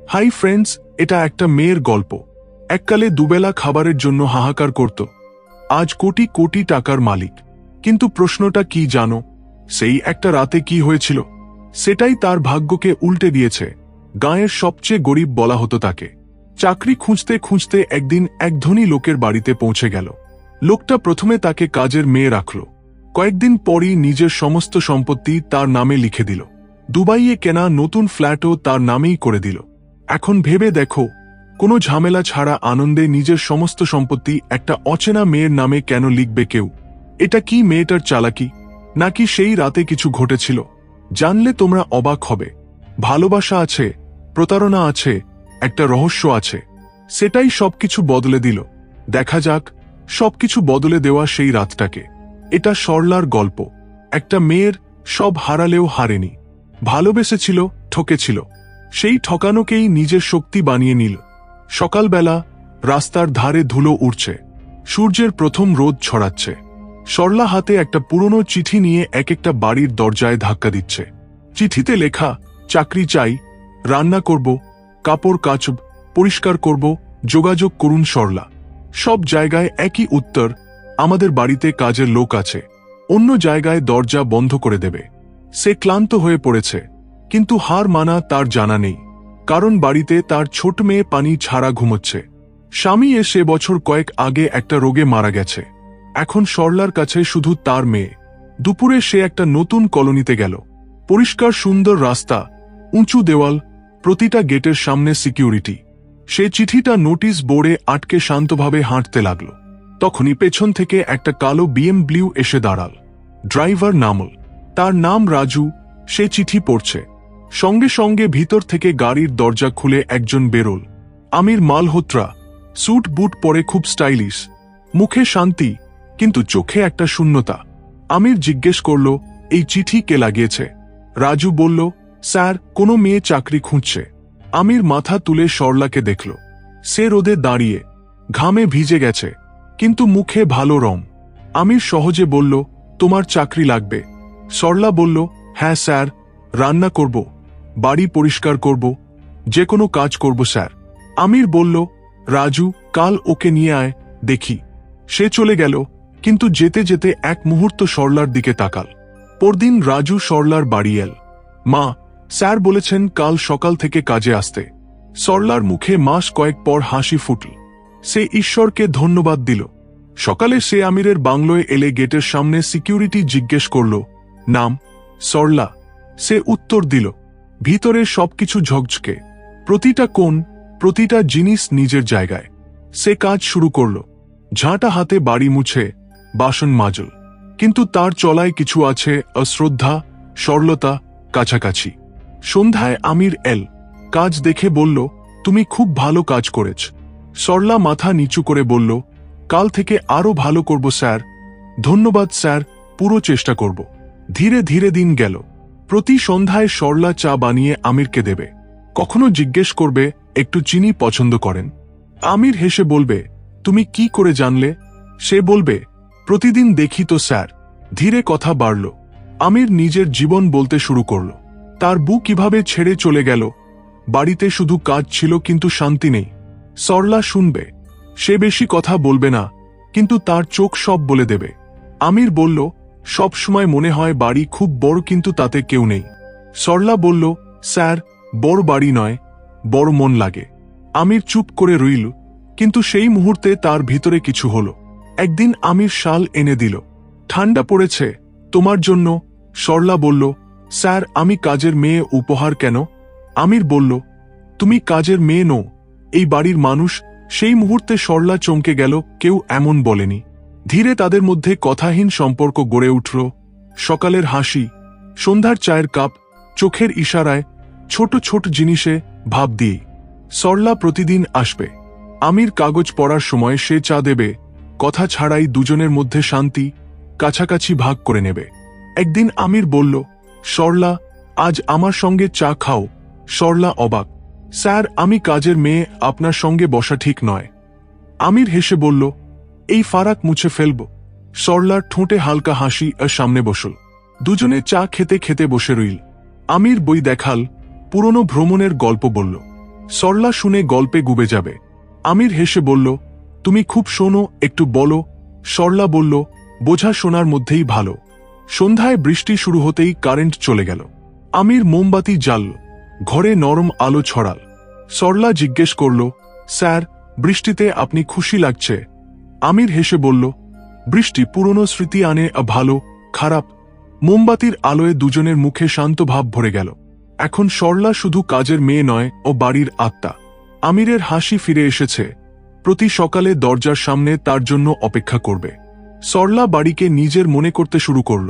Hi friends, এটা একটা মেয়ের গল্প। এককালে দুবেলা খাবারের জন্য হাহাকার করত, আজ কোটি কোটি টাকার মালিক। কিন্তু প্রশ্নটা কি জানো? সেই একটা রাতে কি হয়েছিল? সেটাই তার ভাগ্যকে উল্টে দিয়েছে। গাঁয়ের সবচেয়ে গরিব বলা হতো তাকে। চাকরি খুঁজতে খুঁজতে একদিন এক ধনী লোকের বাড়িতে পৌঁছে গেল। লোকটা প্রথমে তাকে কাজের মেয়ে রাখল। কয়েকদিন পরই নিজের সমস্ত সম্পত্তি তার নামে লিখে দিল। দুবাইয়ে কেনা নতুন ফ্ল্যাটও তার নামেই করে দিল। এখন ভেবে দেখো, কোনো ঝামেলা ছাড়া আনন্দে নিজের সমস্ত সম্পত্তি একটা অচেনা মেয়ের নামে কেন লিখবে কেউ? এটা কি মেয়েটার চালাকি, নাকি সেই রাতে কিছু ঘটেছিল? জানলে তোমরা অবাক হবে। ভালোবাসা আছে, প্রতারণা আছে, একটা রহস্য আছে। সেটাই সবকিছু বদলে দিল। দেখা যাক সবকিছু বদলে দেওয়া সেই রাতটাকে। এটা সরলার গল্প। একটা মেয়ের সব হারালেও হারেনি, ভালোবেসেছিল, ঠকেছিল। সেই ঠকানোকেই নিজের শক্তি বানিয়ে নিল। সকালবেলা রাস্তার ধারে ধুলো উড়ছে, সূর্যের প্রথম রোদ ছড়াচ্ছে। সরলা হাতে একটা পুরনো চিঠি নিয়ে এক একটা বাড়ির দরজায় ধাক্কা দিচ্ছে। চিঠিতে লেখা, চাকরি চাই, রান্না করব, কাপড় কাচব, পরিষ্কার করব, যোগাযোগ করুন সরলা। সব জায়গায় একই উত্তর, আমাদের বাড়িতে কাজের লোক আছে। অন্য জায়গায় দরজা বন্ধ করে দেবে। সে ক্লান্ত হয়ে পড়েছে, কিন্তু হার মানা তার জানা নেই। কারণ বাড়িতে তার ছোট মেয়ে পানি ছাড়া ঘুমোচ্ছে। স্বামী সে বছর কয়েক আগে একটা রোগে মারা গেছে। এখন সরলার কাছে শুধু তার মেয়ে। দুপুরে সে একটা নতুন কলোনিতে গেল। পরিষ্কার সুন্দর রাস্তা, উঁচু দেওয়াল, প্রতিটা গেটের সামনে সিকিউরিটি। সে চিঠিটা নোটিশ বোর্ডে আটকে শান্তভাবে হাঁটতে লাগল। তখনই পেছন থেকে একটা কালো BMW এসে দাঁড়াল। ড্রাইভার নামল। তার নাম রাজু। সে চিঠি পড়ছে। সঙ্গে সঙ্গে ভিতর থেকে গাড়ির দরজা খুলে একজন বেরোল। আমির মালহোত্রা, স্যুট বুট পরে, খুব স্টাইলিশ। মুখে শান্তি, কিন্তু চোখে একটা শূন্যতা। আমির জিজ্ঞেস করল, এই চিঠি কে লাগিয়েছে? রাজু বলল, স্যার, কোনো মেয়ে চাকরি খুঁজছে। আমির মাথা তুলে সরলাকে দেখল। সে রোদে দাঁড়িয়ে, ঘামে ভিজে গেছে, কিন্তু মুখে ভালো রং। আমির সহজে বলল, তোমার চাকরি লাগবে? সরলা বলল, হ্যাঁ স্যার, রান্না করব, বাড়ি পরিষ্কার করব, যে কোনো কাজ করব স্যার। আমির বলল, রাজু, কাল ওকে নিয়ে আয়, দেখি। সে চলে গেল, কিন্তু যেতে যেতে এক মুহূর্ত সরলার দিকে তাকাল। পরদিন রাজু সরলার বাড়ি এল। মা, স্যার বলেছেন কাল সকাল থেকে কাজে আসতে। সরলার মুখে মাস কয়েক পর হাসি ফুটল। সে ঈশ্বরকে ধন্যবাদ দিল। সকালে সে আমিরের বাংলোয় এলে গেটের সামনে সিকিউরিটি জিজ্ঞেস করল, নাম? সরলা। সে উত্তর দিল। ভিতরে সবকিছু ঝকঝকে, প্রতিটা কোণ, প্রতিটা জিনিস নিজের জায়গায়। সে কাজ শুরু করল। ঝাঁটা হাতে বাড়ি মুছে, বাসন মাজল। কিন্তু তার চলায় কিছু আছে, অশ্রদ্ধা, সরলতা, কাছাকাছি। সন্ধ্যায় আমির এল। কাজ দেখে বলল, তুমি খুব ভালো কাজ করেছ। সরলা মাথা নিচু করে বলল, কাল থেকে আরো ভালো করব স্যার। ধন্যবাদ স্যার, পুরো চেষ্টা করব। ধীরে ধীরে দিন গেল। প্রতি সন্ধ্যায় সরলা চা বানিয়ে আমিরকে দেবে। কখনো জিজ্ঞেস করবে, একটু চিনি পছন্দ করেন? আমির হেসে বলবে, তুমি কি করে জানলে? সে বলবে, প্রতিদিন দেখি তো স্যার। ধীরে কথা বাড়ল। আমির নিজের জীবন বলতে শুরু করল। তার বউ কিভাবে ছেড়ে চলে গেল। বাড়িতে শুধু কাজ ছিল, কিন্তু শান্তি নেই। সরলা শুনবে। সে বেশি কথা বলবে না, কিন্তু তার চোখ সব বলে দেবে। আমির বলল, সব সময় মনে হয় বাড়ি খুব বড়, কিন্তু তাতে কেউ নেই। সরলা বলল, স্যার, বড় বাড়ি নয়, বড় মন লাগে। আমির চুপ করে রইল, কিন্তু সেই মুহূর্তে তার ভিতরে কিছু হলো। একদিন আমির শাল এনে দিল। ঠান্ডা পড়েছে, তোমার জন্য। সরলা বলল, স্যার, আমি কাজের মেয়ে, উপহার কেন? আমির বলল, তুমি কাজের মেয়ে নও, এই বাড়ির মানুষ। সেই মুহূর্তে সরলা চমকে গেল। কেউ এমন বলেনি। ধীরে তাদের মধ্যে কথাহীন সম্পর্ক গড়ে উঠল। সকালের হাসি, সন্ধ্যার চায়ের কাপ, চোখের ইশারায়, ছোট ছোট জিনিসে, ভাব দিয়েই। সরলা প্রতিদিন আসবে। আমির কাগজ পড়ার সময় সে চা দেবে। কথা ছাড়াই দুজনের মধ্যে শান্তি, কাছাকাছি ভাগ করে নেবে। একদিন আমির বলল, সরলা, আজ আমার সঙ্গে চা খাও। সরলা অবাক, স্যার, আমি কাজের মেয়ে, আপনার সঙ্গে বসা ঠিক নয়। আমির হেসে বলল, এই ফারাক মুছে ফেলব। সরলার ঠোঁটে হালকা হাসি আর সামনে বসল। দুজনে চা খেতে খেতে বসে রইল। আমির বই দেখাল, পুরনো ভ্রমণের গল্প বলল। সরলা শুনে গল্পে ডুবে যাবে। আমির হেসে বলল, তুমি খুব শোনো, একটু বলো। সরলা বলল, বোঝা শোনার মধ্যেই ভালো। সন্ধ্যায় বৃষ্টি শুরু হতেই কারেন্ট চলে গেল। আমির মোমবাতি জ্বালল, ঘরে নরম আলো ছড়াল। সরলা জিজ্ঞেস করল, স্যার, বৃষ্টিতে আপনি খুশি লাগছে? আমির হেসে বলল, বৃষ্টি পুরনো স্মৃতি আনে, ভালো খারাপ। মোমবাতির আলোয় দুজনের মুখে শান্ত ভাব ভরে গেল। এখন সরলা শুধু কাজের মেয়ে নয়, ও বাড়ির আত্মা। আমিরের হাসি ফিরে এসেছে, প্রতি সকালে দরজার সামনে তার জন্য অপেক্ষা করবে। সরলা বাড়িকে নিজের মনে করতে শুরু করল,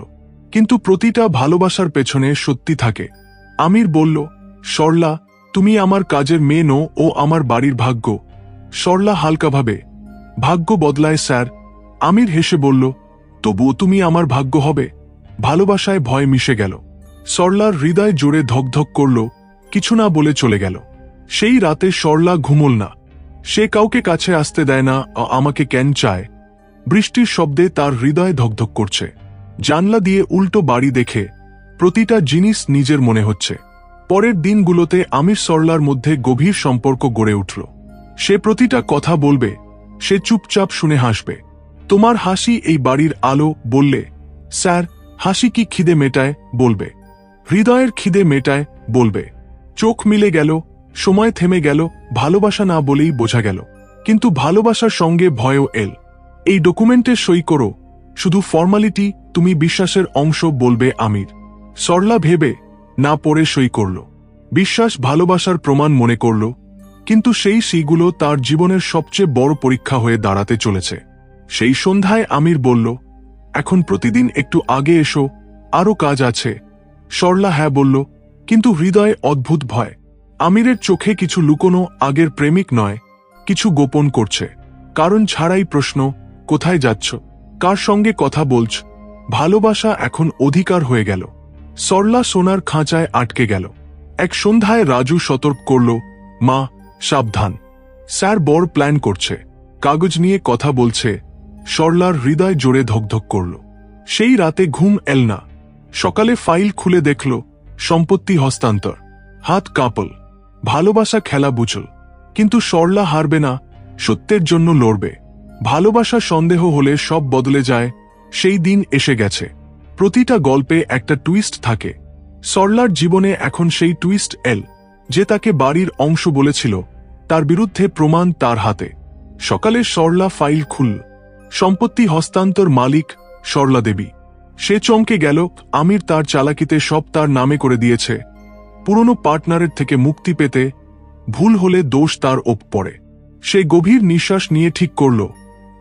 কিন্তু প্রতিটা ভালোবাসার পেছনে সত্যি থাকে। আমির বলল, সরলা, তুমি আমার কাজের মেয়ে নও, ও আমার বাড়ির ভাগ্য। সরলা হালকাভাবে, ভাগ্য বদলায় স্যার। আমির হেসে বলল, তবুও তুমি আমার ভাগ্য হবে। ভালোবাসায় ভয় মিশে গেল। সরলার হৃদয় জোরে ধকধক করল, কিছু না বলে চলে গেল। সেই রাতে সরলা ঘুমল না। সে কাউকে কাছে আসতে দেয় না, আমাকে কেন চায়। বৃষ্টির শব্দে তার হৃদয় ধকধক করছে। জানলা দিয়ে উল্টো বাড়ি দেখে প্রতিটা জিনিস নিজের মনে হচ্ছে। পরের দিনগুলোতে আমির সরলার মধ্যে গভীর সম্পর্ক গড়ে উঠল। সে প্রতিটা কথা বলবে, সে চুপচাপ শুনে হাসবে। তোমার হাসি এই বাড়ির আলো, বললে। স্যার, হাসি কি খিদে মেটায়? বলবে। হৃদয়ের খিদে মেটায়, বলবে। চোখ মিলে গেল, সময় থেমে গেল, ভালোবাসা না বলেই বোঝা গেল। কিন্তু ভালোবাসার সঙ্গে ভয়ও এল। এই ডকুমেন্টে সই করো, শুধু ফর্মালিটি, তুমি বিশ্বাসের অংশ, বলবে আমির। সরলা ভেবে না পড়ে সই করল। বিশ্বাস ভালোবাসার প্রমাণ মনে করল, কিন্তু সেই সিগুলো তার জীবনের সবচেয়ে বড় পরীক্ষা হয়ে দাঁড়াতে চলেছে। সেই সন্ধ্যায় আমির বলল, এখন প্রতিদিন একটু আগে এসো, আরও কাজ আছে। সরলা হ্যাঁ বলল, কিন্তু হৃদয়ে অদ্ভুত ভয়। আমিরের চোখে কিছু লুকোনো, আগের প্রেমিক নয়, কিছু গোপন করছে। কারণ ছাড়াই প্রশ্ন, কোথায় যাচ্ছ, কার সঙ্গে কথা বলছ? ভালোবাসা এখন অধিকার হয়ে গেল। সরলা সোনার খাঁচায় আটকে গেল। এক সন্ধ্যায় রাজু সতর্ক করল, মা, সাবধান, স্যার বড় প্ল্যান করছে, কাগজ নিয়ে কথা বলছে। সরলার হৃদয় জোরে ধকধক করল। সেই রাতে ঘুম এল না। সকালে ফাইল খুলে দেখল, সম্পত্তি হস্তান্তর। হাত কাঁপল। ভালোবাসা খেলা বুঝল, কিন্তু সরলা হারবে না, সত্যের জন্য লড়বে। ভালোবাসা সন্দেহ হলে সব বদলে যায়, সেই দিন এসে গেছে। প্রতিটা গল্পে একটা টুইস্ট থাকে। সরলার জীবনে এখন সেই টুইস্ট এল। যে তাকে বাড়ির অংশ বলেছিল, তার বিরুদ্ধে প্রমাণ তার হাতে। সকালে সরলা ফাইল খুলল। সম্পত্তি হস্তান্তর, মালিক সরলা দেবী। সে চমকে গেল, আমির তার চালাকিতে সব তার নামে করে দিয়েছে। পুরনো পার্টনারের থেকে মুক্তি পেতে ভুল হলে দোষ তার ওপ পড়ে। সে গভীর নিঃশ্বাস নিয়ে ঠিক করল,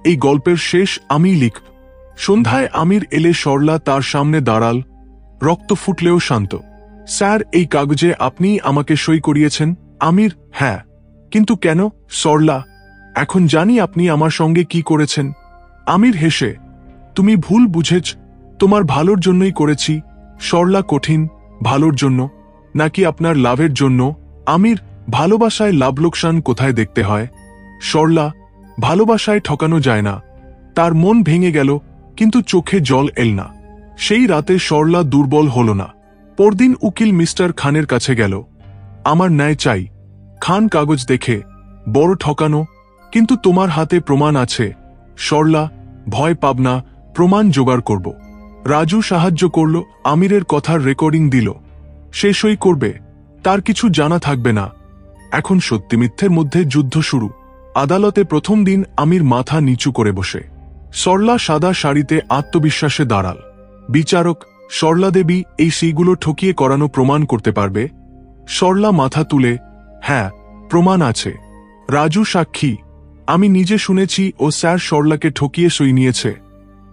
এই গল্পের শেষ আমিই লিখব। সন্ধ্যায় আমির এলে সরলা তার সামনে দাঁড়াল, রক্ত ফুটলেও শান্ত। স্যার, এই কাগজে আপনি আমাকে সই করিয়েছেন? আমির, হ্যাঁ। কিন্তু কেন? সরলা, এখন জানি আপনি আমার সঙ্গে কি করেছেন। আমির হেসে, তুমি ভুল বুঝেছ, তোমার ভালোর জন্যই করেছি। সরলা কঠিন, ভালোর জন্য নাকি আপনার লাভের জন্য? আমির, ভালোবাসায় লাভ লোকসান কোথায় দেখতে হয়? সরলা, ভালোবাসায় ঠকানো যায় না। তার মন ভেঙে গেল, কিন্তু চোখে জল এল না। সেই রাতে সরলা দুর্বল হল না। পরদিন উকিল মিস্টার খানের কাছে গেল, আমার ন্যায় চাই। খান কাগজ দেখে, বড় ঠকানো, কিন্তু তোমার হাতে প্রমাণ আছে। সরলা, ভয় পাব না, প্রমাণ জোগাড় করব। রাজু সাহায্য করল, আমিরের কথার রেকর্ডিং দিল। সে সই করবে, তার কিছু জানা থাকবে না। এখন সত্যি মিথ্যের মধ্যে যুদ্ধ শুরু। আদালতে প্রথম দিন আমির মাথা নিচু করে বসে। সরলা সাদা শাড়িতে আত্মবিশ্বাসে দাঁড়াল। বিচারক, সরলা দেবী এই সিগুলো ঠকিয়ে করানো প্রমাণ করতে পারবে? সরলা মাথা তুলে, হ্যাঁ, প্রমাণ আছে। রাজু সাক্ষী, আমি নিজে শুনেছি ও স্যার সরলাকে ঠকিয়ে সই নিয়েছে।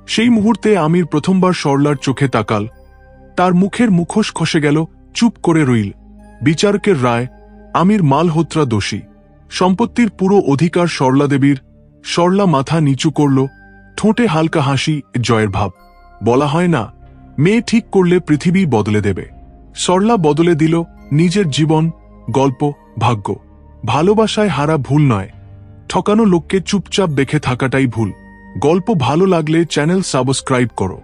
সেই মুহূর্তে আমির প্রথমবার সরলার চোখে তাকাল। তার মুখের মুখোশ খসে গেল, চুপ করে রইল। বিচারকের রায়, আমির মালহোত্রা দোষী। সম্পত্তির পুরো অধিকার সরলা দেবীর। সরলা মাথা নিচু করল, ঠোঁটে হালকা হাসি, জয়ের ভাব। বলা হয় না, মেয়ে ঠিক করলে পৃথিবী বদলে দেবে। সরলা বদলে দিল নিজের জীবন, গল্প, ভাগ্য। ভালোবাসায় হারা ভুল নয়, ঠকানো লোককে চুপচাপ দেখে থাকাটাই ভুল। গল্প ভালো লাগলে চ্যানেল সাবস্ক্রাইব করো।